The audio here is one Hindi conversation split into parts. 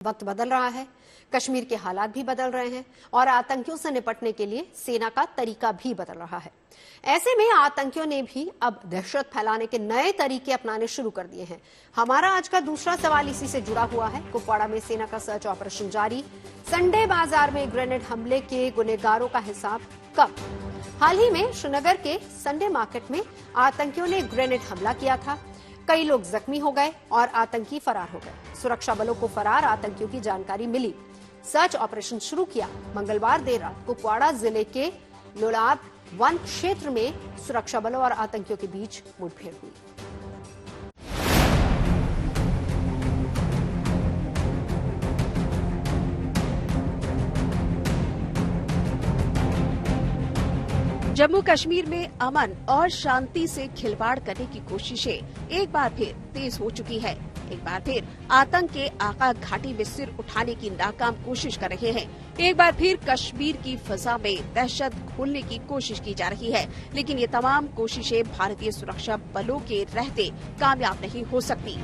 वक्त बदल रहा है, कश्मीर के हालात भी बदल रहे हैं और आतंकियों से निपटने के लिए सेना का तरीका भी बदल रहा है। ऐसे में आतंकियों ने भी अब दहशत फैलाने के नए तरीके अपनाने शुरू कर दिए हैं। हमारा आज का दूसरा सवाल इसी से जुड़ा हुआ है। कुपवाड़ा में सेना का सर्च ऑपरेशन जारी। संडे बाजार में ग्रेनेड हमले के गुनहगारों का हिसाब कब? हाल ही में श्रीनगर के संडे मार्केट में आतंकियों ने ग्रेनेड हमला किया था। कई लोग जख्मी हो गए और आतंकी फरार हो गए। सुरक्षा बलों को फरार आतंकियों की जानकारी मिली, सर्च ऑपरेशन शुरू किया। मंगलवार देर रात कुपवाड़ा जिले के लोलाब वन क्षेत्र में सुरक्षा बलों और आतंकियों के बीच मुठभेड़ हुई। जम्मू कश्मीर में अमन और शांति से खिलवाड़ करने की कोशिशें एक बार फिर तेज हो चुकी है। एक बार फिर आतंक के आका घाटी में सिर उठाने की नाकाम कोशिश कर रहे हैं। एक बार फिर कश्मीर की फिजा में दहशत घोलने की कोशिश की जा रही है, लेकिन ये तमाम कोशिशें भारतीय सुरक्षा बलों के रहते कामयाब नहीं हो सकती।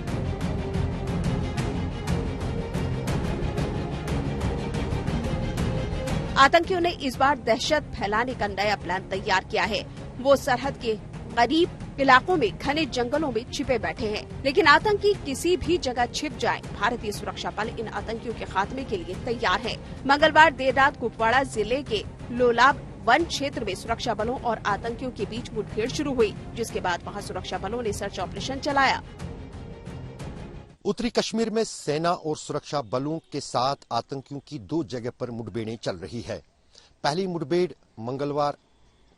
आतंकियों ने इस बार दहशत फैलाने का नया प्लान तैयार किया है। वो सरहद के करीब इलाकों में घने जंगलों में छिपे बैठे हैं, लेकिन आतंकी किसी भी जगह छिप जाए, भारतीय सुरक्षा बल इन आतंकियों के खात्मे के लिए तैयार है। मंगलवार देर रात कुपवाड़ा जिले के लोलाब वन क्षेत्र में सुरक्षा बलों और आतंकियों के बीच मुठभेड़ शुरू हुई, जिसके बाद वहां सुरक्षा बलों ने सर्च ऑपरेशन चलाया। उत्तरी कश्मीर में सेना और सुरक्षा बलों के साथ आतंकियों की 2 जगह पर मुठभेड़ें चल रही है। पहली मुठभेड़ मंगलवार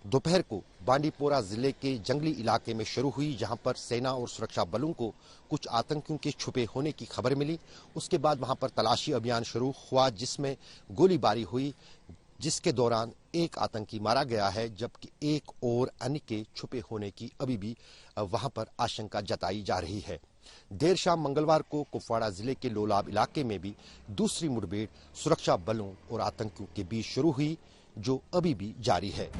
दोपहर को बांडीपोरा जिले के जंगली इलाके में शुरू हुई, जहां पर सेना और सुरक्षा बलों को कुछ आतंकियों के छुपे होने की खबर मिली। उसके बाद वहां पर तलाशी अभियान शुरू हुआ, जिसमें गोलीबारी हुई, जिसके दौरान एक आतंकी मारा गया है, जबकि एक और अन्य के छुपे होने की अभी भी वहां पर आशंका जताई जा रही है। देर शाम मंगलवार को कुपवाड़ा जिले के लोलाब इलाके में भी दूसरी मुठभेड़ सुरक्षा बलों और आतंकियों के बीच शुरू हुई, जो अभी भी जारी है।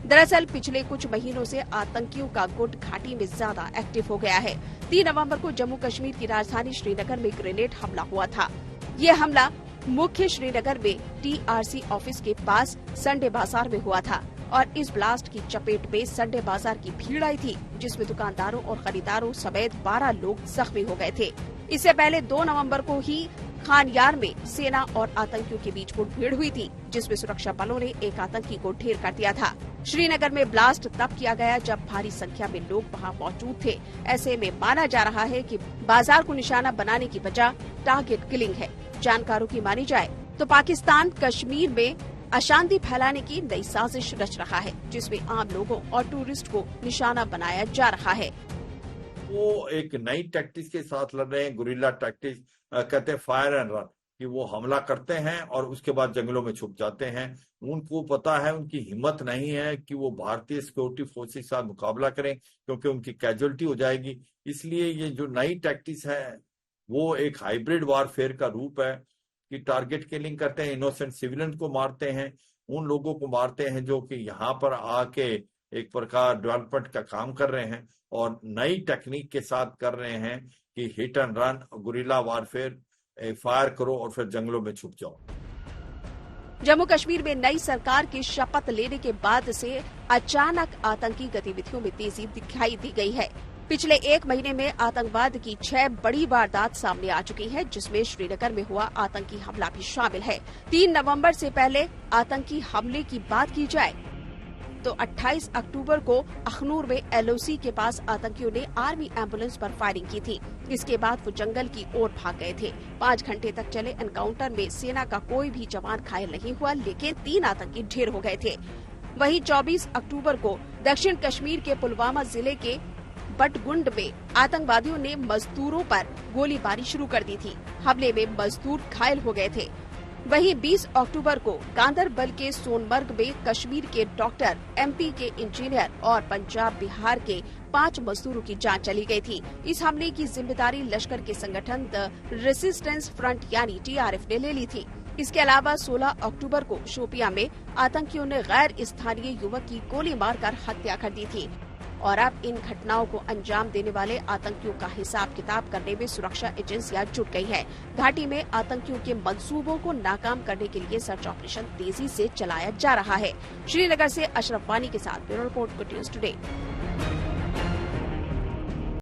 दरअसल पिछले कुछ महीनों से आतंकियों का गुट घाटी में ज्यादा एक्टिव हो गया है। 3 नवंबर को जम्मू कश्मीर की राजधानी श्रीनगर में ग्रेनेड हमला हुआ था। ये हमला मुख्य श्रीनगर में TRC ऑफिस के पास संडे बाजार में हुआ था और इस ब्लास्ट की चपेट में संडे बाजार की भीड़ आई थी, जिसमें दुकानदारों और खरीदारों समेत 12 लोग जख्मी हो गए थे। इससे पहले 2 नवंबर को ही खानयार में सेना और आतंकियों के बीच मुठभेड़ हुई थी, जिसमें सुरक्षा बलों ने एक आतंकी को ढेर कर दिया था। श्रीनगर में ब्लास्ट तब किया गया जब भारी संख्या में लोग वहां मौजूद थे। ऐसे में माना जा रहा है कि बाजार को निशाना बनाने की वजह टारगेट किलिंग है। जानकारों की मानी जाए तो पाकिस्तान कश्मीर में अशांति फैलाने की नई साजिश रच रहा है, जिसमें आम लोगों और टूरिस्ट को निशाना बनाया जा रहा है। वो एक नई टैक्टिक्स के साथ लड़ रहे हैं, गुरिल्ला टैक्टिक्स कहते हैं, फायर एंड रन, कि वो हमला करते हैं और उसके बाद जंगलों में छुप जाते हैं। उनको पता है, उनकी हिम्मत नहीं है कि वो भारतीय सिक्योरिटी फोर्सेस के साथ मुकाबला करें, क्योंकि उनकी कैजुअलिटी हो जाएगी। इसलिए ये जो नई टैक्टिक्स है वो एक हाइब्रिड वारफेयर का रूप है कि टारगेट किलिंग करते हैं, इनोसेंट सिविलियन को मारते हैं, उन लोगों को मारते हैं जो कि यहाँ पर आके एक प्रकार डेवलपमेंट का काम कर रहे हैं और नई टेक्निक के साथ कर रहे हैं कि hit and run, guerrilla warfare, fire करो और फिर जंगलों में छुप जाओ। जम्मू कश्मीर में नई सरकार की शपथ लेने के बाद से अचानक आतंकी गतिविधियों में तेजी दिखाई दी गई है। पिछले 1 महीने में आतंकवाद की 6 बड़ी वारदात सामने आ चुकी है, जिसमें श्रीनगर में हुआ आतंकी हमला भी शामिल है। 3 नवंबर से पहले आतंकी हमले की बात की जाए तो 28 अक्टूबर को अखनूर में LOC के पास आतंकियों ने आर्मी एम्बुलेंस पर फायरिंग की थी। इसके बाद वो जंगल की ओर भाग गए थे। 5 घंटे तक चले एनकाउंटर में सेना का कोई भी जवान घायल नहीं हुआ, लेकिन 3 आतंकी ढेर हो गए थे। वहीं 24 अक्टूबर को दक्षिण कश्मीर के पुलवामा जिले के बटगुंड में आतंकवादियों ने मजदूरों पर गोलीबारी शुरू कर दी थी। हमले में मजदूर घायल हो गए थे। वहीं 20 अक्टूबर को गांदरबल के सोनमर्ग में कश्मीर के डॉक्टर, MP के इंजीनियर और पंजाब बिहार के 5 मजदूरों की जान चली गई थी। इस हमले की जिम्मेदारी लश्कर के संगठन द रेसिस्टेंस फ्रंट यानी TRF ने ले ली थी। इसके अलावा 16 अक्टूबर को शोपियां में आतंकियों ने गैर स्थानीय युवक की गोली मारकर हत्या कर दी थी। और अब इन घटनाओं को अंजाम देने वाले आतंकियों का हिसाब किताब करने में सुरक्षा एजेंसियां जुट गई हैं। घाटी में आतंकियों के मंसूबों को नाकाम करने के लिए सर्च ऑपरेशन तेजी से चलाया जा रहा है। श्रीनगर से अशरफ वानी के साथ bureau report, good news today.